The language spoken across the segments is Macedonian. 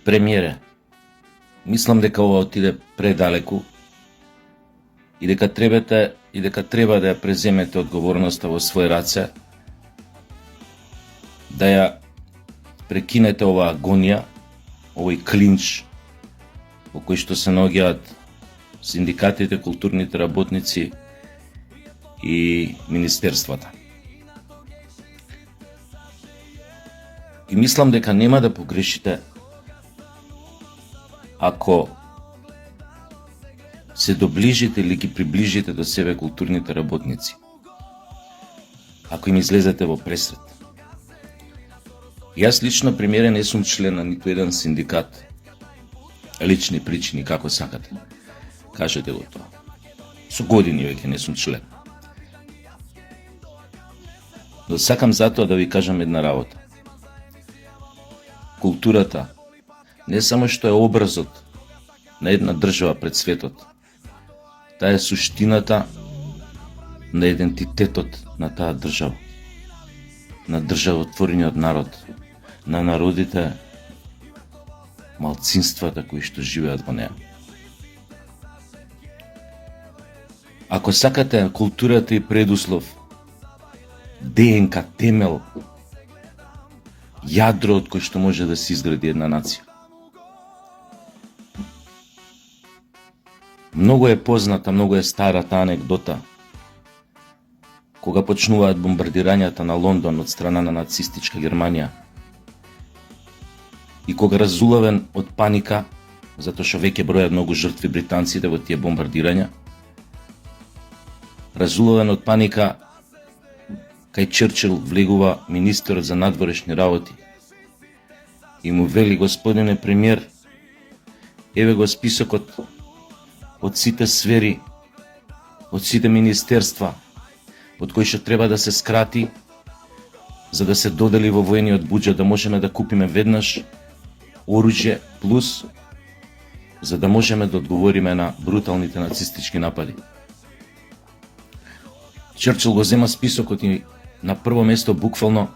Премиере, мислам дека ова отиде предалеку и дека треба да ја преземете одговорноста во свој раце, да ја прекинете оваа агонија, овој клинч во кој што се наоѓаат синдикатите, културните работници и министерствата. И мислам дека нема да погрешите ако се доближите или ги приближите до себе културните работници. Ако им излезете во пресрет. Јас лично, премиере, не сум член на ниту еден синдикат. Лични причини, како сакате. Кажете го тоа. Со години веќе не сум член. Но сакам затоа да ви кажам една работа. Културата не само што е образот на една држава пред светот, таа е суштината на идентитетот на таа држава, на државотворниот народ, на народите, малцинствата кои што живеат во неа. Ако сакате, културата е предуслов, ДНК, темел, јадро од кој што може да се изгради една нација. Многу е позната, многу е старата анекдота кога почнуваат бомбардирањата на Лондон од страна на нацистичка Германија и кога разулавен од паника, затоа што веќе бројат многу жртви британците во тие бомбардирања, разулавен од паника, кај Черчил влегува министерот за надворешни работи и му вели: господине премиер, еве го списокот од сите сфери, од сите министерства, од кои што треба да се скрати, за да се додели во воениот буџет, да можеме да купиме веднаш оружје плюс, за да можеме да одговориме на бруталните нацистички напади. Черчил го зема списокот и на прво место буквално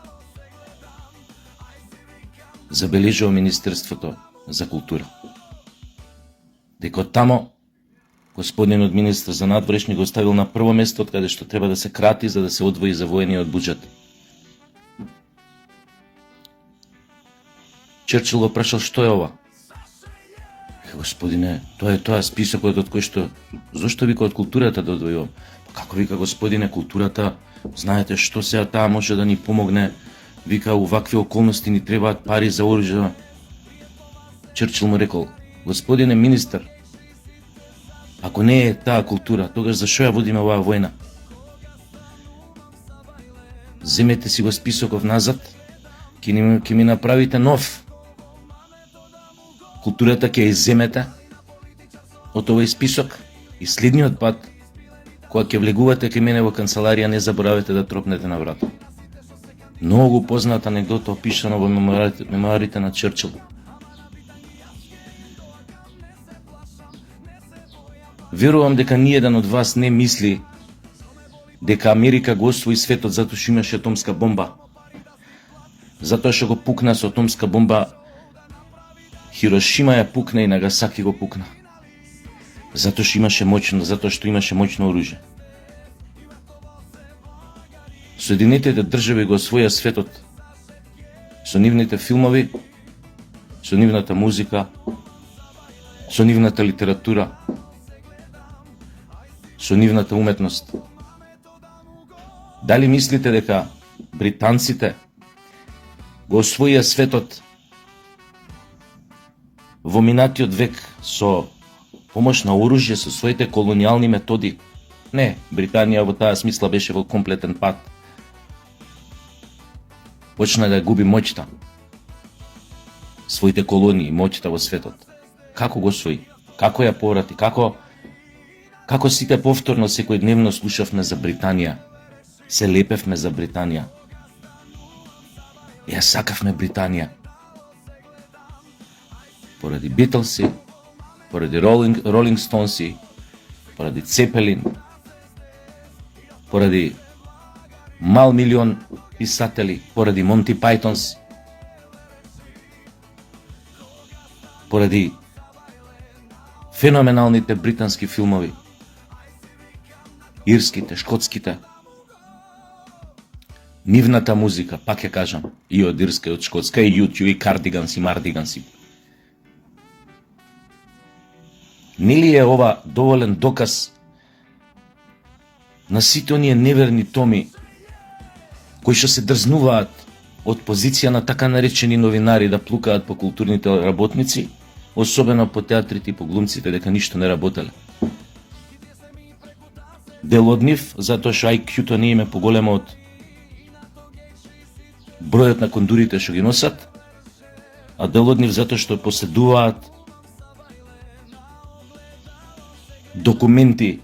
забележува Министерството за култура. Дека тамо господинот министр за надворешни го ставил на прво место, од каде што треба да се крати за да се одвои за воениот буџет. Черчил го прашал: што е ова? Господине, тоа е списокот од кој што... Зошто вика од културата да одвојувам? Како вика, господине, културата, знаете што сега таа може да ни помогне, вика, увакви околности ни требаат пари за оружје. Черчил му рекол: господине министр, ако не е таа култура, тогаш зашо ја водиме оваа војна? Земете си го списоков назад, ќе ми направите нов. Културата ќе ја земете од овој список и следниот пат, кога ќе влегувате кај мене во канцеларија, не заборавете да тропнете на врата. Многу позната анекдота опишана во мемоарите на Черчил. Верувам дека ниеден од вас не мисли дека Америка го освои светот затоа што имаше атомска бомба. Затоа што го пукна со атомска бомба, Хирошима ја пукна и Нагасаки го пукна. Затоа што имаше моќно оружје. Соединетите држави го освоја светот со нивните филмови, со нивната музика, со нивната литература, со нивната уметност. Дали мислите дека британците го освоија светот во минатиот век со помош на оружје, со своите колонијални методи? Не, Британија во таа смисла беше во комплетен пат. Почна да губи моќта, своите колонии, моќта во светот. Како го освои? Како ја поврати? Како сите повторно секојдневно слушавме за Британија, се лепевме за Британија. Ја сакавме Британија. Поради Битлси, поради Ролинг Стоунси, поради Цепелин, поради мал милион писатели, поради Монти Пајтонс. поради феноменалните британски филмови, ирските, шкотските, нивната музика, пак ја кажам, и од ирска, и од шкотска, и YouTube, и Кардиганс, и Мардиганс. Нели е ова доволен доказ на сите оние неверни томи кои што се дрзнуваат од позиција на така наречени новинари да плукаат по културните работници, особено по театрите и по глумците, дека ништо не работеле. Дел од нив, затоа што IQ-то не име поголемо од бројот на кондурите што ги носат, а дел од нив затоа што поседуваат документи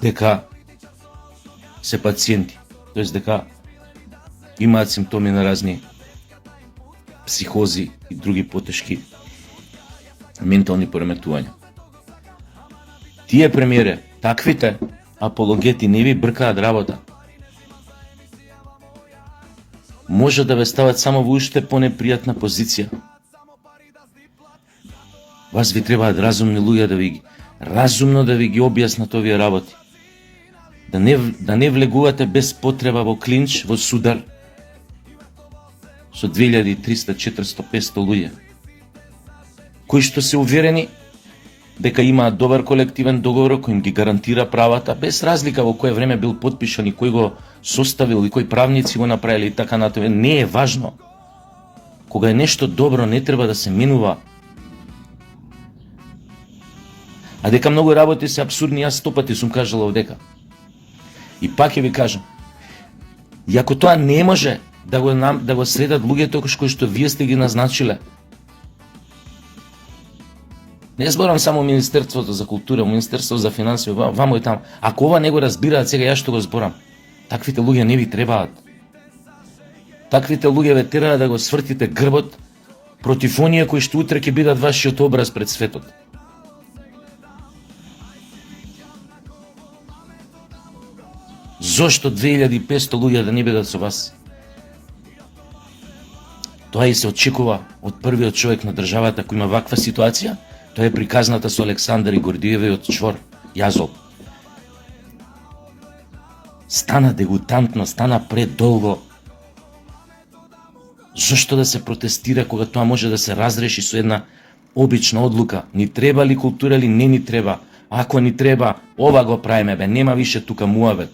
дека се пациенти, тоест дека имаат симптоми на разни психози и други потешки ментални пореметувања. Тие, премиере, таквите апологети не ви бркаат работа. Може да ве стават само во уште понепријатна позиција. Вас ви требаат разумни луѓе разумно да ви ги објаснат овие работи. Да не влегувате без потреба во клинч, во судар со 2300, 400, 500 луѓе, кои што се уверени дека имаат добар колективен договор кој им ги гарантира правата, без разлика во кое време бил потпишан и кој го составил и кои правници го направили и така натаму. Не е важно. Кога е нешто добро, не треба да се менува. А дека многу работи се абсурдни, јас 100 пати сум кажал овдека. И пак ќе ви кажам, и ако тоа не може да го следат луѓето кои што вие сте ги назначиле, не зборам само Министерството за култура, Министерството за финансии, вамо и таму. Ако ова не го разбираат сега, јас што го зборам, таквите луѓе не ви требаат. Таквите луѓе ве тераа да го свртите грбот против оние кои што утре ќе бидат вашиот образ пред светот. Зошто 2500 луѓе да не бидат со вас? Тоа и се очекува од првиот човек на државата кој има ваква ситуација. Тоа е приказната со Александар и Гордиевиот чвор, Јазол. Стана дегутантно, стана предолго. Зошто да се протестира кога тоа може да се разреши со една обична одлука? Ни треба ли култура или не ни треба? Ако ни треба, ова го правиме, бе, нема више тука муавет.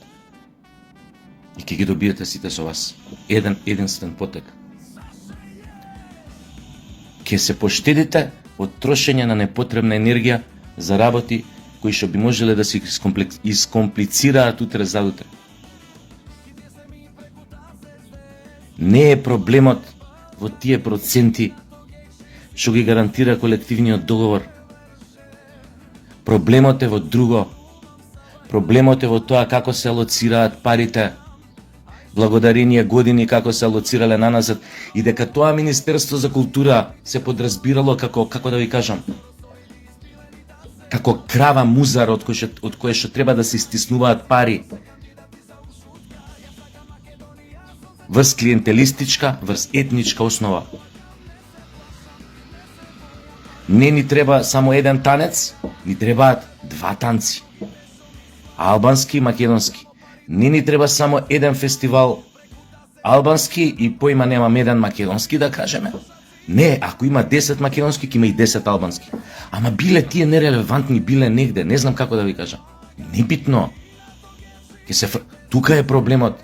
И ќе ги добиете сите со вас. Единствен потек. Ќе се поштедите од трошење на непотребна енергија за работи кои што би можеле да се искомплицираат утре за утре. Не е проблемот во тие проценти што ги гарантира колективниот договор. Проблемот е во друго. Проблемот е во тоа како се алоцираат парите, благодарение години како се алоцирале наназад, и дека тоа Министерство за култура се подразбирало како да ви кажам, како крава музар од кој што треба да се истиснуваат пари. Врз клиентелистичка, врз етничка основа. Не ни треба само еден танец, ни требаат два танци. Албански и македонски. Не ни треба само еден фестивал албански и поима немам еден македонски, да кажеме. Не, ако има 10 македонски, ќе има и 10 албански. Ама биле тие нерелевантни, биле негде, не знам како да ви кажам. Небитно. Тука е проблемот.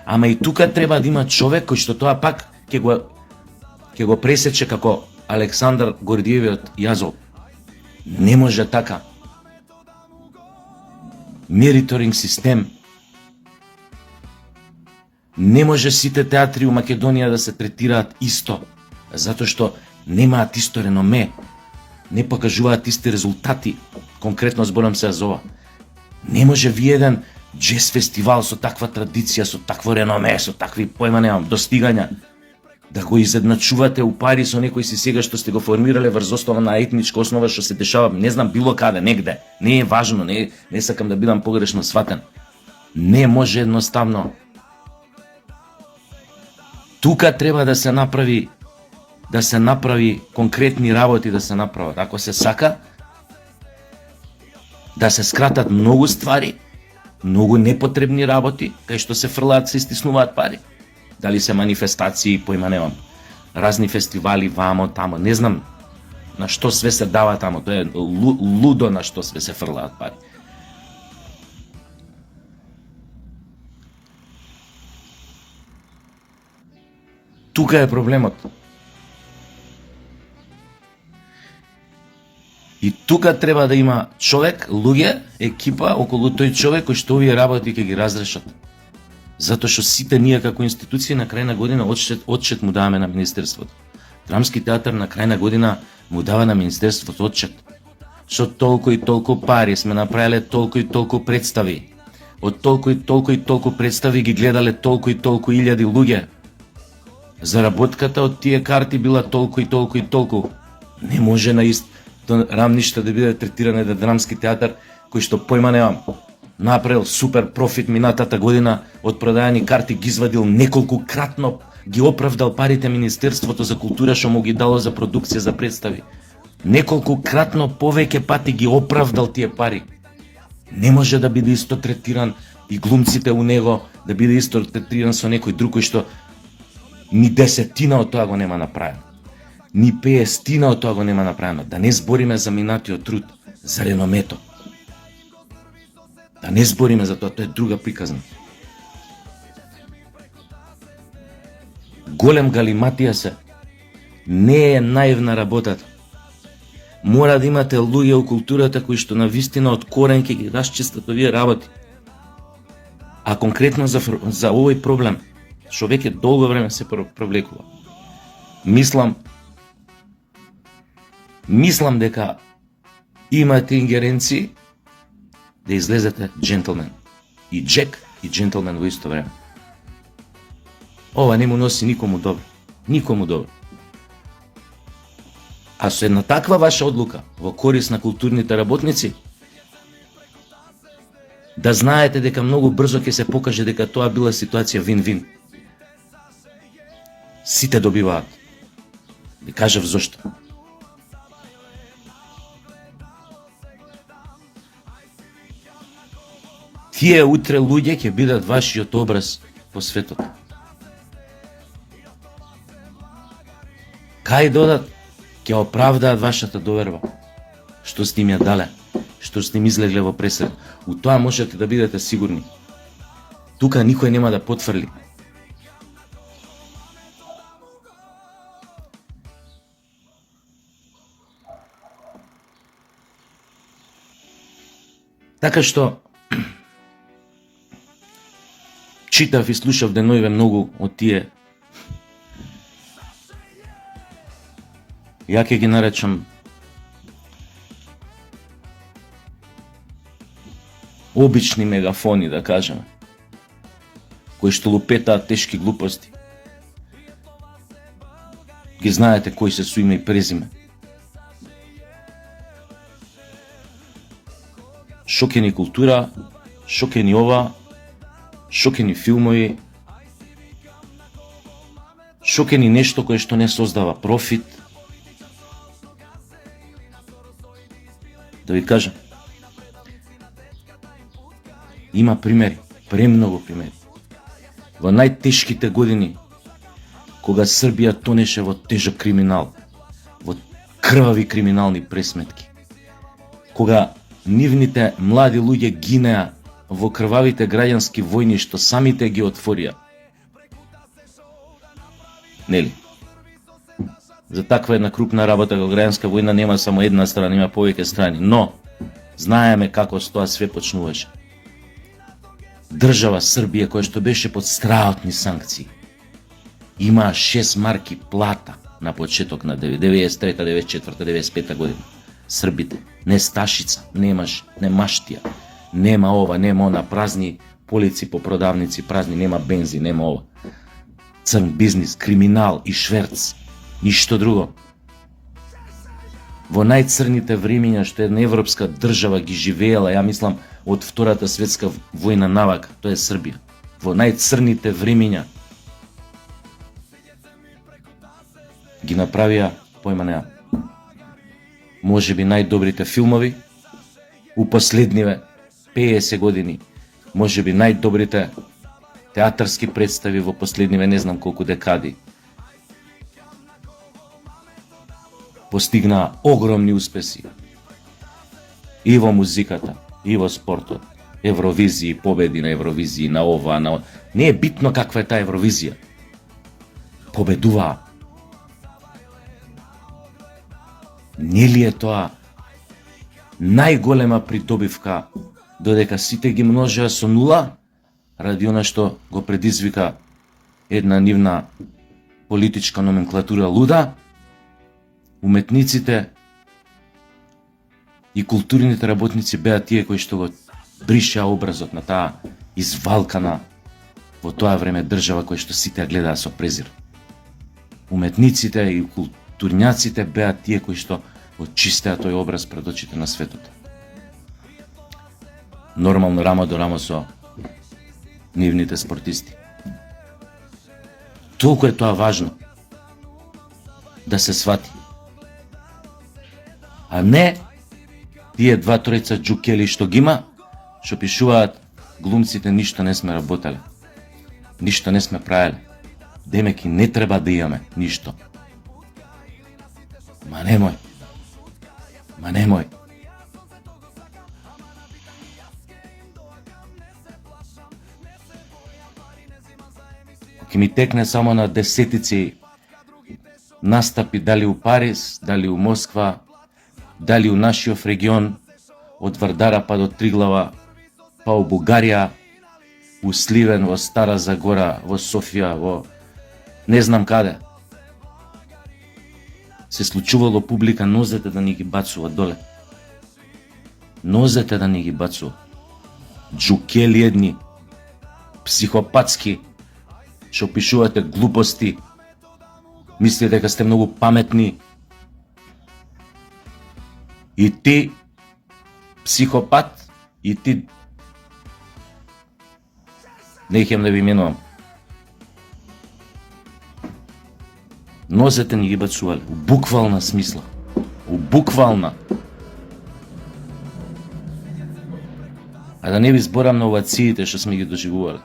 Ама и тука треба да има човек кој што тоа пак ќе го пресече како Александар Гордиевиот Јазол. Не може така. Мериторинг систем. Не може сите театри у Македонија да се третираат исто, затоа што немаат исто реноме, не покажуваат исти резултати. Конкретно зборам се за ова. Не може ви еден джез фестивал со таква традиција, со такво реноме, со такви достигања, да го изедначувате у пари со некој си сега што сте го формирале врз основа на етничка основа што се дешава, не знам, било каде, негде. Не е важно, не сакам да бидам погрешно сватен. Не може едноставно. тука треба да се направи конкретни работи да се направат. Ако се сака да се скратат многу ствари, многу непотребни работи, кај што се фрлаат, се истиснуваат пари. Дали се манифестации, појма немам, разни фестивали вамо, тамо, не знам на што све се дава тамо, тоа е лудо на што све се фрлаат пари. Тука е проблемот. И тука треба да има човек, луѓе, екипа околу тој човек кој што овие работи ќе ги разрешат. Затоа што сите ние како институции на крај на година отчет му даваме на Министерството. Драмски театар на крај на година му дава на Министерството отчет. Со толку и толку пари сме направиле толку и толку представи. Од толку и толку представи ги гледале толку и толку илјади луѓе. Заработката од тие карти била толку и толку. Не може на исто рамниште да биде третиране да драмски театар кој што појма немам. Направил супер профит минатата година од продајани карти, ги извадил неколкукратно, ги оправдал парите Министерството за култура што му ги дало за продукција, за представи. Неколкукратно повеќе пати ги оправдал тие пари. Не може да биде исто третиран и глумците у него, да биде исто третиран со некој друг кој што ни десетина од тоа го нема направено. Ни 50 од тоа го нема направено. Да не збориме за минатиот труд, за реномето. Да не збориме за тоа, тоа е друга приказна. Голем галиматија се. Не е наивна работата. Мора да имате луѓе у културата кои што на вистина од корен ќе ги расчистат овие работи. А конкретно за овој проблем, што веќе долго време се провлекува. Мислам дека имате ингеренции да излезете джентлмен. И Джек и джентлмен во исто време. Ова не му носи никому добро. Никому добро. А со една таква ваша одлука во корис на културните работници, да знаете дека многу брзо ќе се покаже дека тоа била ситуација вин-вин. Сите добиваат. Ви кажав зошто. Тие утре луѓе ќе бидат вашиот образ по светот. Кај додат, ќе оправдаат вашата доверба, што с ним ја дале, што с ним излегле во пресед. У тоа можете да бидете сигурни. Тука никој нема да потврли. Така што читав и слушав деноиве многу од тие, ја ќе ги наречам обични мегафони, да кажеме, кои што лупетаат тешки глупости. Ги знаете кои се со име и презиме. Шокени култура, шокени ова, шокени филмови, шокени нешто кое што не создава профит. Да ви кажам, има примери, премногу примери. Во најтешките години, кога Србија тонеше во тежок криминал, во крвави криминални пресметки, кога нивните млади луѓе гинеа во крвавите граѓански војни што самите ги отворија. Нели? За таква една крупна работа како граѓанска војна нема само една страна, има повеќе страни, но знаеме како с тоа све почнуваше. Држава Србија која што беше под страотни санкции, имаа 6 марки плата на почеток на 93, 94, 95 година. Србите, не сташица, немаш, не маштија, нема ова, нема она, празни полици по продавници, празни, нема бензин, нема ова. Црн бизнис, криминал и шверц, ништо друго. Во најцрните времиња што една европска држава ги живеела, ја мислам, од Втората светска војна навака, тоа е Србија. Во најцрните времиња ги направија, појма неа, можеби најдобрите филмови у последниве 50 години, можеби најдобрите театарски представи во последниве не знам колку декади. Постигнаа огромни успеси и во музиката, и во спортот. Евровизии, победи на Евровизии, на ова, на ова. Не е битно каква е таа Евровизија. Победуваа. Нели е тоа најголема придобивка, додека сите ги множеа со нула, ради она што го предизвика една нивна политичка номенклатура луда, уметниците и културните работници беа тие кои што го бришеа образот на таа извалкана во тоа време држава која што сите гледаа со презир. Уметниците и културњаците беа тие кои што очистеа тој образ пред очите на светот. Нормално рамо до рамо со нивните спортисти. Толку е тоа важно да се свати. А не тие два тројца џукели што ги има, што пишуваат глумците ништо не сме работеле, ништо не сме правеле, демеки не треба да имаме ништо. Ма немој. Ке ми текне само на десетици настапи, дали у Париз, дали у Москва, дали у нашиот регион, од Вардара па до Триглава, па у Бугарија, у Сливен, во Стара Загора, во Софија, во не знам каде. Се случувало публика нозете да ни ги бацува доле. Нозете да ни ги бацува. Џукели едни, психопатски, што пишувате глупости, мислите дека сте многу паметни. И ти, психопат, и ти, не ќе да ви менувам. Нозете ни ги бацувале, у буквална смисла, у буквална. А да не ви зборам на овациите што сме ги доживувале.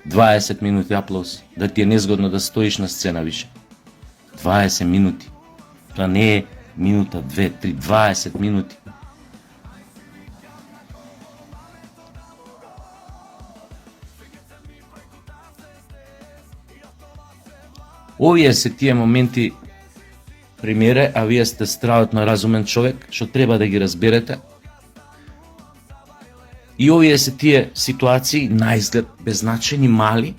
20 минути аплауз, да ти е незгодно да стоиш на сцена више. 20 минути. Тоа не е минута, 2, 3, 20 минути. Овие се тие моменти, премиере, а вие сте страотно разумен човек, што треба да ги разберете. И овие се тие ситуации, наизглед беззначени, мали,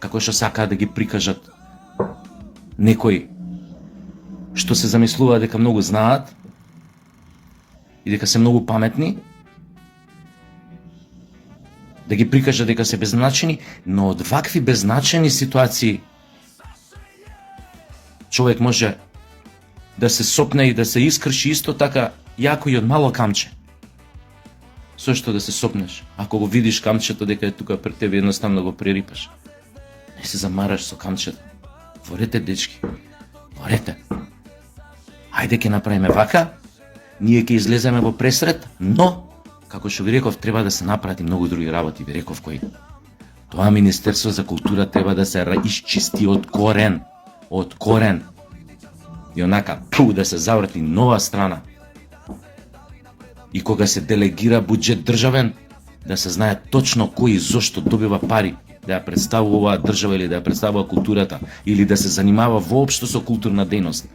како што сакаат да ги прикажат некои што се замислуваат дека многу знаат и дека се многу паметни, да ги прикажат дека се беззначени, но од вакви беззначени ситуации човек може да се сопне и да се искрши исто така јако и од мало камче. Со што да се сопнеш? Ако го видиш камчето дека е тука пред тебе, едноставно го прерипаш. Не се замараш со камчето. Ворете, дечки, ворете. Ајде ќе направиме вака, ние ќе излеземе во пресред, но, како што ви реков, треба да се направи многу други работи, ви реков кои. Тоа Министерство за култура треба да се исчисти од корен. Од корен. И онака, да се заврти нова страна. И кога се делегира буџет државен, да се знае точно кој и зошто добива пари да ја представува држава или да ја представува културата, или да се занимава воопшто со културна дејност.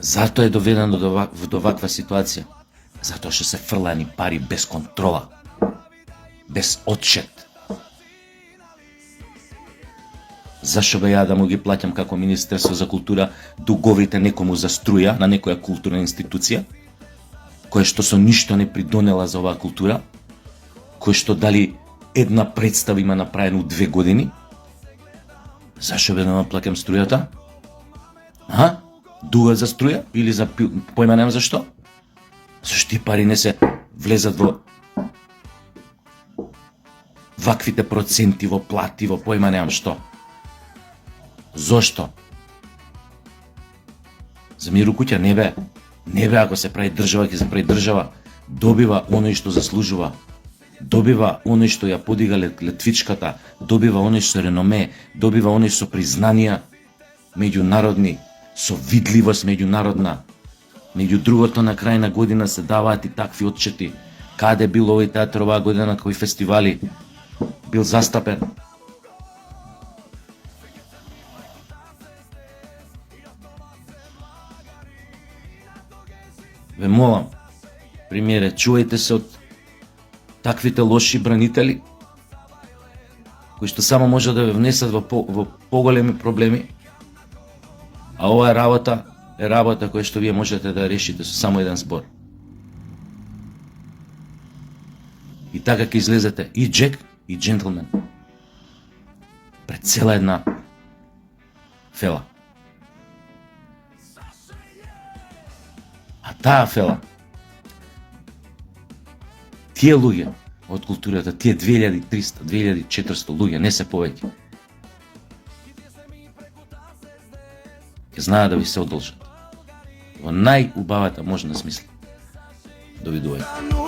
Затоа е доведено до ваква ситуација. Затоа што се фрлани пари без контрола, без отчет. Зашо бе ја да му ги плаќам како Министерство за култура дуговите некому за струја на некоја културна институција, која што со ништо не придонела за оваа култура, која што дали една представа има направена у 2 години? Зашо бе да му плаќам струјата? Дуга за струја или за појма немам за што? Зашто тие пари не се влезат ваквите проценти во плати, во појма немам што. Зошто? За миру куќа не бе. Не бе, ако се прави држава, ќе се прави држава, добива оној што заслужува. Добива оној што ја подига летвичката, добива оној со реноме, добива оној со признанија меѓународни, со видливост меѓународна. Меѓу другото, на крај на година се даваат и такви отчети. Каде бил овој театар оваа година, на кои фестивали бил застапен. Ве молам, премиере, чувајте се од таквите лоши бранители, кои што само може да ве внесат во поголеми проблеми, а оваа работа е работа која што вие можете да решите со само еден збор. И така ќе излезете и Джек, и джентлмен пред цела една фела. А таа фела, тие луѓе од културата, тие 2300, 2400 луѓе, не се повеќе, ќе знаат да ви се одолжат во најубавата можна смисла. Довидување.